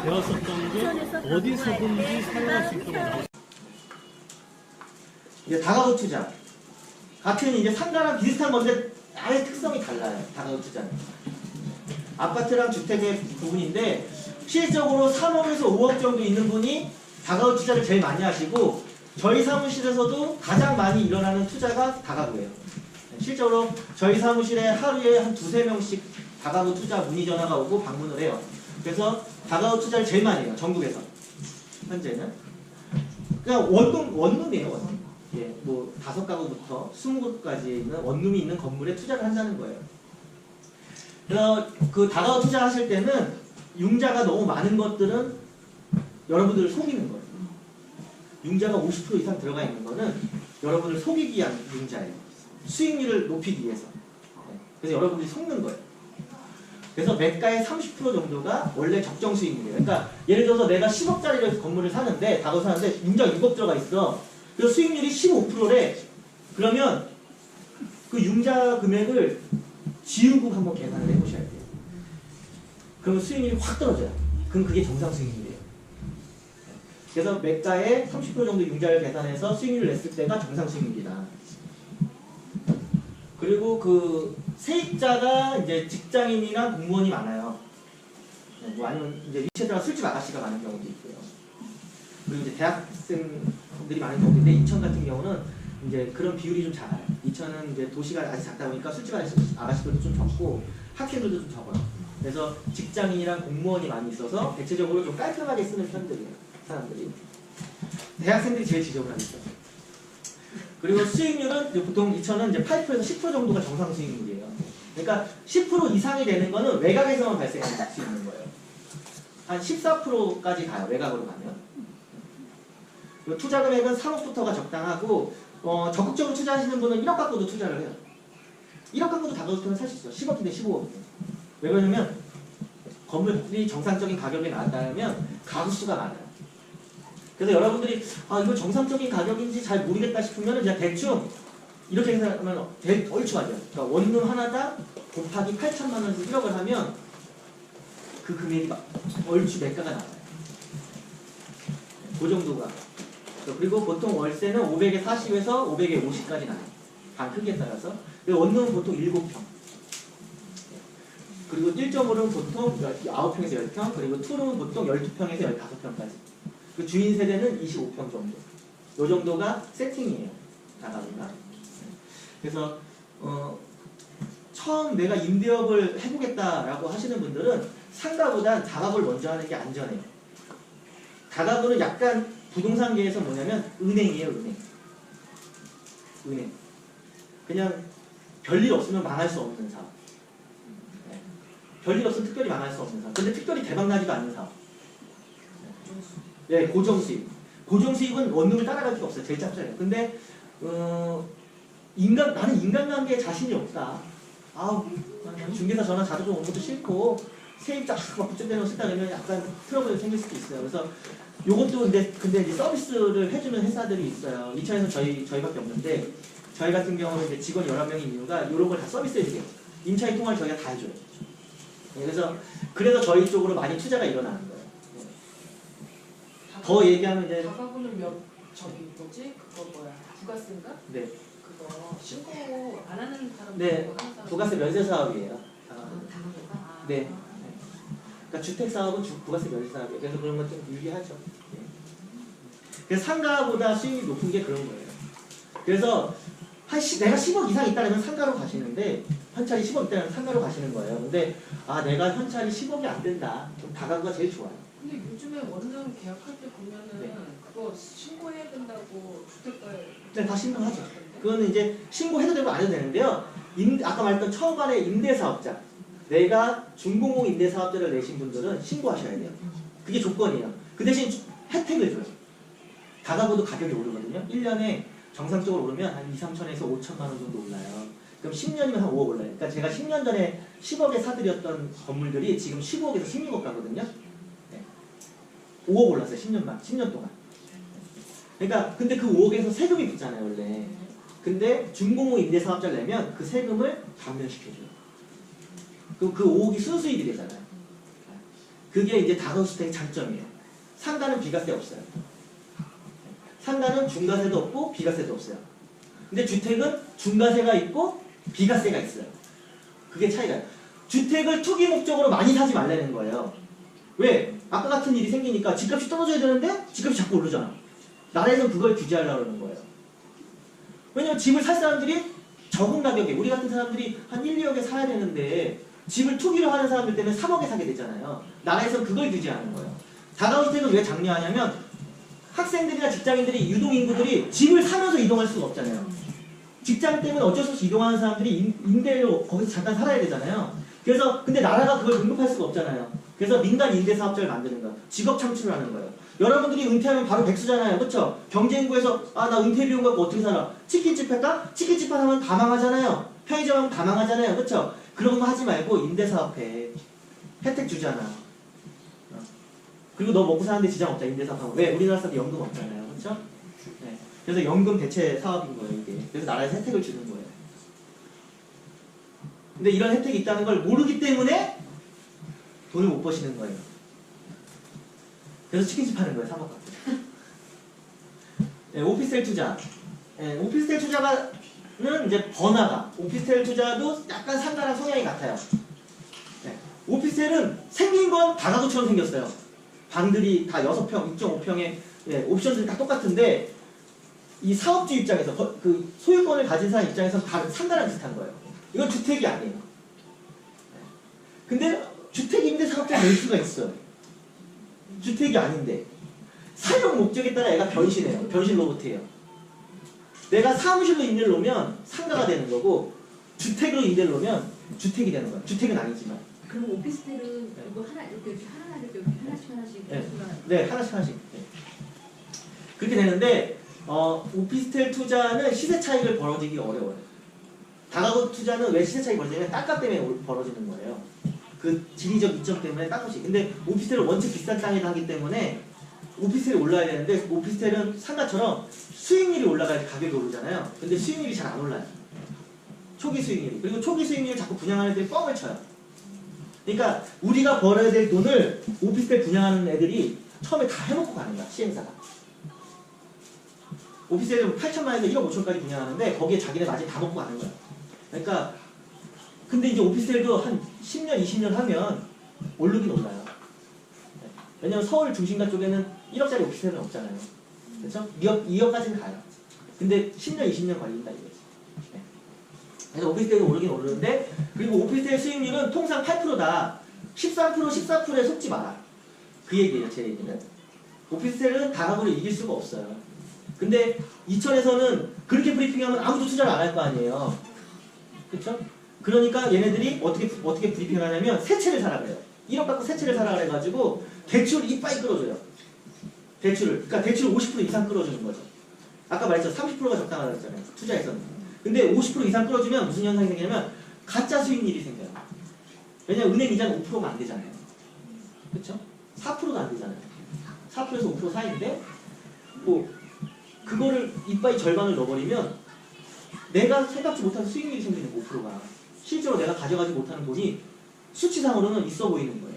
되었었던 게 어디서든지 사용할 수 있도록 나옵니다. 이제 다가구 투자 같은 이제 상가랑 비슷한 건데 아예 특성이 달라요. 다가구 투자는 아파트랑 주택의 부분인데 실질적으로 3억에서 5억 정도 있는 분이 다가구 투자를 제일 많이 하시고 저희 사무실에서도 가장 많이 일어나는 투자가 다가구예요. 실제로 저희 사무실에 하루에 한 두세 명씩 다가구 투자 문의 전화가 오고 방문을 해요. 그래서 다가구 투자를 제일 많이 해요. 전국에서 현재는 그냥 원룸이에요. 원룸. 예, 뭐 5가구부터 20곳까지 있는 원룸이 있는 건물에 투자를 한다는 거예요. 그래서 그 다가구 투자하실 때는 융자가 너무 많은 것들은 여러분들을 속이는 거예요. 융자가 50% 이상 들어가 있는 거는 여러분을 속이기 위한 융자예요. 수익률을 높이기 위해서. 그래서 여러분들이 속는 거예요. 그래서 매가의 30% 정도가 원래 적정 수익률이에요. 그러니까 예를 들어서 내가 10억짜리 건물을 사는데 다가구 사는데 융자가 6억 들어가 있어. 그래서 수익률이 15%래. 그러면 그 융자 금액을 지우고 한번 계산을 해보셔야 돼요. 그러면 수익률이 확 떨어져요. 그럼 그게 정상 수익률이에요. 그래서 매가의 30% 정도 융자를 계산해서 수익률을 냈을 때가 정상 수익률이다. 그리고 그 세입자가 이제 직장인이나 공무원이 많아요. 뭐 아니면 이제 위치에다가 술집 아가씨가 많은 경우도 있고요. 그리고 이제 대학생들이 많은 경우인데 인천 같은 경우는 이제 그런 비율이 좀 작아요. 인천은 이제 도시가 아직 작다 보니까 술집 아가씨들도 좀 적고 학생들도 좀 적어요. 그래서 직장인이랑 공무원이 많이 있어서 대체적으로 좀 깔끔하게 쓰는 편들이에요. 사람들이. 대학생들이 제일 지저분하게 써요. 그리고 수익률은 보통 인천은 이제 8%에서 10% 정도가 정상 수익률이에요. 그러니까 10% 이상이 되는 거는 외곽에서만 발생할 수 있는 거예요. 한 14%까지 가요. 외곽으로 가면. 투자 금액은 3억부터가 적당하고 적극적으로 투자하시는 분은 1억 갖고도 투자를 해요. 1억 갖고도 다가구면 살 수 있어요. 10억인데 15억. 왜 그러냐면 건물이 정상적인 가격에 나왔다면 가구수가 많아요. 그래서 여러분들이 이거 정상적인 가격인지 잘 모르겠다 싶으면 그냥 대충 이렇게 계산하면 얼추 맞아요. 그러니까 원룸 하나당 곱하기 8천만 원에서 1억을 하면 그 금액이 얼추 매가가 나와요. 그 정도가. 그리고 보통 월세는 500에 40에서 500에 50까지 나요. 방 크기에 따라서. 원룸은 보통 7평. 그리고 1.5룸은 보통 9평에서 10평, 그리고 2룸은 보통 12평에서 15평까지. 그 주인 세대는 25평 정도. 요 정도가 세팅이에요. 다가구가. 그래서 처음 내가 임대업을 해보겠다라고 하시는 분들은 상가보다 다가구를 먼저 하는 게 안전해요. 다가구는 약간 부동산계에서 뭐냐면 은행이에요. 은행. 그냥 별일 없으면 망할 수 없는 사업. 별일 없으면 특별히 망할 수 없는 사업. 근데 특별히 대박나지도 않는 사업. 네, 고정수익. 고정수익은 원룸을 따라갈 수가 없어요. 제일 짭짤해요. 근데 나는 인간관계에 자신이 없다. 중개사 전화 자주 오는 것도 싫고 세입자 막 부쩍대는 싫다 그러면 약간 트러블이 생길 수도 있어요. 그래서 요것도 근데 이제 서비스를 해주는 회사들이 있어요. 인천에서 저희밖에 없는데 저희 같은 경우는 이제 직원 11명인 이유가 이런 걸 다 서비스해주게요. 임차인 통화를 저희가 다 해줘요. 그래서 저희 쪽으로 많이 투자가 일어나는 거예요. 더 얘기하면 이제 다가구는 그거 뭐야? 부가세인가? 네. 그거 신고 안 하는 사람. 네. 부가세 면세 사업이에요. 다가구가. 네. 그러니까 주택 사업은 부가세 면세 사업이에요. 그래서 그런 건 좀 유리하죠. 네. 그래서 상가보다 수익이 높은 게 그런 거예요. 그래서 내가 10억 이상 있다면 상가로 가시는데 현찰이 10억 있다면 상가로 가시는 거예요. 근데 내가 현찰이 10억이 안 된다. 그럼 다가구가 제일 좋아요. 근데 요즘에 원룸 계약할 때 보면은 네. 그거 신고해야 된다고 주택가에. 네, 다 신고하죠. 그거는 이제 신고해도 되고 안 해도 되는데요. 아까 말했던 처음반의 임대사업자. 내가 준공공 임대사업자를 내신 분들은 신고하셔야 돼요. 그게 조건이에요. 그 대신 혜택을 줘요. 다가구도 가격이 오르거든요. 1년에 정상적으로 오르면 한 2, 3천에서 5천만 원 정도 올라요. 그럼 10년이면 한 5억 올라요. 그러니까 제가 10년 전에 10억에 사드렸던 건물들이 지금 15억에서 16억 가거든요. 5억 올랐어요. 10년 동안. 그러니까 근데 그 5억에서 세금이 붙잖아요. 원래. 근데 준공업 임대사업자를 내면 그 세금을 감면시켜줘요. 그럼 그 5억이 순수익이 되잖아요. 그게 이제 다가구주택의 장점이에요. 상가는 비과세 없어요. 상가는 중과세도 없고 비과세도 없어요. 근데 주택은 중과세가 있고 비과세가 있어요. 그게 차이가요. 주택을 투기 목적으로 많이 사지 말라는 거예요. 왜? 아까 같은 일이 생기니까 집값이 떨어져야 되는데 집값이 자꾸 오르잖아. 나라에서는 그걸 규제하려고 그러는 거예요. 왜냐면 집을 살 사람들이 적은 가격에, 우리 같은 사람들이 한 1, 2억에 사야 되는데 집을 투기로 하는 사람들 때문에 3억에 사게 되잖아요. 나라에서는 그걸 규제하는 거예요. 다가구주택은 왜 장려하냐면 학생들이나 직장인들이, 유동인구들이 집을 사면서 이동할 수가 없잖아요. 직장 때문에 어쩔 수 없이 이동하는 사람들이 임대로 거기서 잠깐 살아야 되잖아요. 그래서 근데 나라가 그걸 공급할 수가 없잖아요. 그래서 민간 임대사업자를 만드는 거예요. 직업 창출을 하는 거예요. 여러분들이 은퇴하면 바로 백수잖아요. 그렇죠? 경제인구에서 나 은퇴 비용 갖고 어떻게 살아? 치킨집 할까? 치킨집 하면 다 망하잖아요. 편의점 하면 다 망하잖아요. 그렇죠? 그런 거 하지 말고 임대사업해. 혜택 주잖아. 그리고 너 먹고 사는데 지장 없다. 임대사업하면. 왜? 우리나라 사람들 연금 없잖아요. 그렇죠? 네. 그래서 연금 대체 사업인 거예요. 이게. 그래서 나라에서 혜택을 주는 거예요. 근데 이런 혜택이 있다는 걸 모르기 때문에 돈을 못 버시는 거예요. 그래서 치킨집 하는 거예요. 3억 갖고. 네, 오피스텔 투자. 네, 오피스텔 투자는 이제 번화가. 오피스텔 투자도 약간 상가랑 성향이 같아요. 네, 오피스텔은 생긴 건 다가구처럼 생겼어요. 방들이 다 6평, 6.5평에 옵션들이 다 똑같은데 이 사업주 입장에서 그 소유권을 가진 사람 입장에서 다른 상가랑 비슷한 거예요. 이건 주택이 아니에요. 근데 주택 임대 사업자가 낼 수가 있어요. 주택이 아닌데 사용 목적에 따라 얘가 변신해요. 변신 로봇이에요. 내가 사무실로 임대를 놓으면 상가가 되는 거고 주택으로 임대를 놓으면 주택이 되는 거예요. 주택은 아니지만. 그럼 오피스텔은 이거 하나 이렇게 하나 이렇게 하나씩 네, 하나씩. 네. 그렇게 되는데 오피스텔 투자는 시세 차익을 벌어지기 어려워요. 다가구 투자는 왜 시세 차익이 벌어지냐면 땅값 때문에 벌어지는 거예요. 그 지리적 이점 때문에 땅값이. 근데 오피스텔은 원체 비싼 땅에다 하기 때문에 오피스텔이 올라야 되는데 오피스텔은 상가처럼 수익률이 올라가야 가격이 오르잖아요. 근데 수익률이 잘 안 올라요. 초기 수익률이. 그리고 초기 수익률을 자꾸 분양하는 애들이 뻥을 쳐요. 그러니까 우리가 벌어야 될 돈을 오피스텔 분양하는 애들이 처음에 다 해먹고 가는 거야. 시행사가. 오피스텔은 8천만 원에서 1억 5천까지 분양하는데 거기에 자기네 마진 다 먹고 가는 거야. 그러니까 근데 이제 오피스텔도 한 10년, 20년 하면 오르긴 올라요. 왜냐면 서울 중심가 쪽에는 1억짜리 오피스텔은 없잖아요. 그렇죠? 2억까지는 가요. 근데 10년, 20년 걸린다 이거지. 그래서 오피스텔이 오르긴 오르는데 그리고 오피스텔 수익률은 통상 8%다. 13%, 14%에 속지 마라. 그 얘기예요. 제 얘기는. 오피스텔은 다가구를 이길 수가 없어요. 근데 이천에서는 그렇게 브리핑하면 아무도 투자를 안 할 거 아니에요. 그렇죠? 그러니까 얘네들이 어떻게 브리핑을 하냐면 새 채를 사라 그래요. 1억 갖고 새 채를 사라 그래가지고 대출을 이빠이 끌어줘요. 대출을. 그러니까 대출 50% 이상 끌어주는 거죠. 아까 말했죠. 30%가 적당하다고 했잖아요. 투자에서는. 근데 50% 이상 끌어주면 무슨 현상이 생기냐면 가짜 수익률이 생겨요. 왜냐면 은행 이자는 5%가 안 되잖아요. 그렇죠? 4%도 안 되잖아요. 4%에서 5% 사이인데 뭐 그거를 이빠이 절반을 넣어버리면 내가 생각지 못한 수익률이 생기는 5%가 실제로 내가 가져가지 못하는 돈이 수치상으로는 있어 보이는 거예요.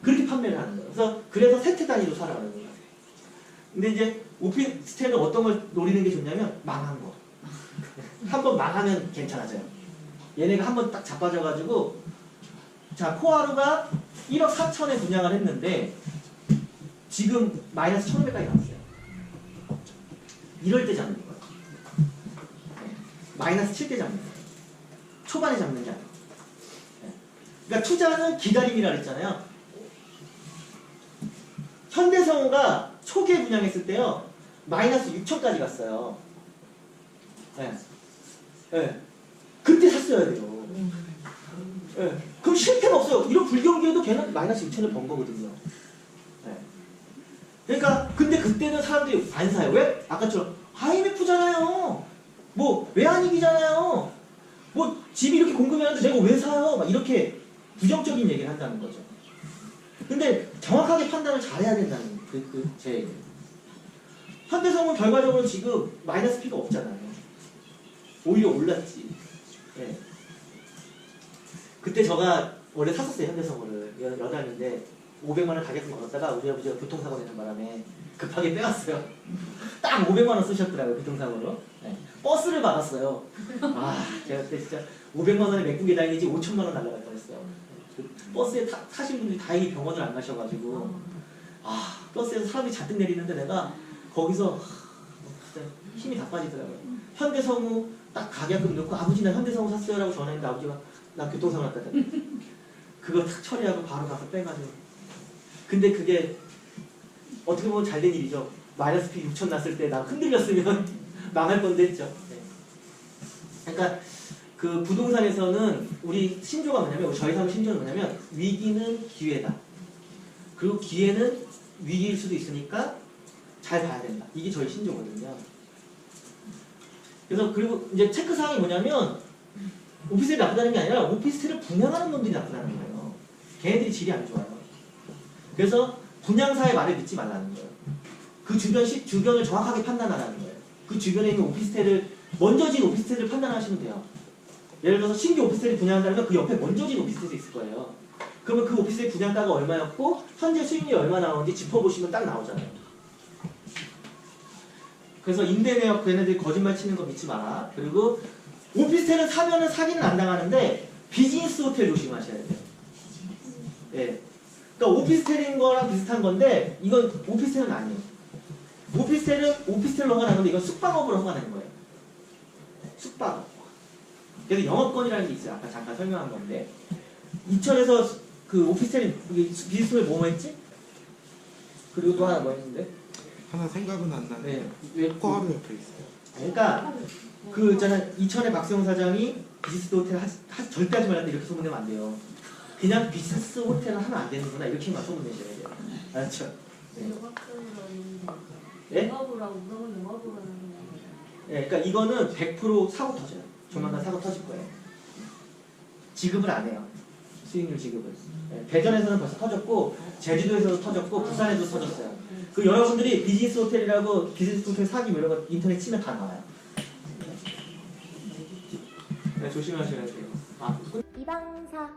그렇게 판매를 하는 거예요. 그래서 세태 단위로 살아가는 거예요. 근데 이제 오피스텔은 어떤 걸 노리는 게 좋냐면 망한 거. 한번 망하면 괜찮아져요. 얘네가 한번 딱 자빠져가지고 자 코하루가 1억 4천에 분양을 했는데 지금 마이너스 1,500까지 나왔어요. 이럴 때 잡는 거예요. 마이너스 7대 잡는 거예요. 초반에 잡는 게 아니에요. 그러니까 투자는 기다림이라 그랬잖아요. 현대성우가 초기에 분양했을 때요. 마이너스 6천까지 갔어요. 네. 네. 그때 샀어야 돼요. 네. 그럼 실패가 없어요. 이런 불경기에도 걔는 마이너스 6천을 번 거거든요. 네. 그러니까 근데 그때는 사람들이 안 사요. 왜? 아까처럼 IMF잖아요. 뭐 외환위기잖아요. 뭐 집이 이렇게 공급이 하는데 내가 왜 사요? 막 이렇게 부정적인 얘기를 한다는 거죠. 근데 정확하게 판단을 잘해야 된다는 제 얘기예요. 현대성은 결과적으로 지금 마이너스 P가 없잖아요. 오히려 올랐지. 네. 그때 제가 원래 샀었어요 현대성우를 여담인데 500만 원 가격을 걸었다가 우리 아버지가 교통사고 내는 바람에 급하게 빼왔어요. 딱 500만 원 쓰셨더라고요 교통사고로. 네. 버스를 받았어요. 아 제가 그때 진짜 500만 원에 메꾸게 다행이지 5천만 원 날라갈 뻔했어요. 그 버스에 타신 분들이 다행히 병원을 안 가셔가지고 아 버스에서 사람이 잔뜩 내리는데 내가 거기서 진짜 힘이 다 빠지더라고요. 현대성우 딱 가격금 넣고 아버지 나 현대성우 샀어요 라고 전화했는데 아버지가 나 교통사고 났다. 그거 탁 처리하고 바로 가서 빼가지고. 근데 그게 어떻게 보면 잘된 일이죠. 마이너스 피 6천 났을 때 나 흔들렸으면 망할 뻔도 했죠. 네. 그러니까 그 부동산에서는 우리 신조가 뭐냐면 저희 사람 신조는 뭐냐면 위기는 기회다. 그리고 기회는 위기일 수도 있으니까 잘 봐야 된다. 이게 저희 신조거든요. 그래서 그리고 이제 체크사항이 뭐냐면 오피스텔이 나쁘다는 게 아니라 오피스텔을 분양하는 놈들이 나쁘다는 거예요. 걔네들이 질이 안 좋아요. 그래서 분양사의 말을 믿지 말라는 거예요. 그 주변을 정확하게 판단하라는 거예요. 그 주변에 있는 오피스텔을 먼저 진 오피스텔을 판단하시면 돼요. 예를 들어서 신규 오피스텔이 분양한다면 그 옆에 먼저 진 오피스텔이 있을 거예요. 그러면 그 오피스텔 분양가가 얼마였고 현재 수익률이 얼마 나오는지 짚어보시면 딱 나오잖아요. 그래서 임대 매역 걔네들이 거짓말 치는 거 믿지 마라. 그리고 오피스텔은 사면은 사기는 안 당하는데 비즈니스 호텔 조심하셔야 돼요. 예. 그러니까 오피스텔인 거랑 비슷한 건데 이건 오피스텔은 아니에요. 오피스텔은 오피스텔로 허가나는데 이건 숙박업으로 허가되는 거예요. 숙박업. 그래서 영업권이라는 게 있어요. 아까 잠깐 설명한 건데 이천에서 그 오피스텔이 비즈니스홀 뭐 했지? 그리고 또 하나 뭐 했는데? 하나 생각은 안 나네. 네. 왜 코하루 옆에 있어요. 그러니까 그 있잖아 이천의 박세웅 사장이 비즈니스 호텔 절대 하지 말라 이렇게 소문내면 안 돼요. 그냥 비즈니스 호텔을 하면 안 되는구나 이렇게만 소문내셔야 돼요. 알았죠? 네. 예? 영업을 하고 그러면 영업을 하는 거예요. 예, 그러니까 이거는 100% 사고 터져요. 조만간 사고 터질 거예요. 지급을 안 해요. 수익률 지급을. 예, 대전에서는 벌써 터졌고 제주도에서도 터졌고 부산에도 터졌어요. 그 여러분들이 비즈니스 호텔이라고 비즈니스 호텔 사기 뭐 이런 거 인터넷 치면 다 나와요. 네, 조심하셔야 돼요. 아, 이방사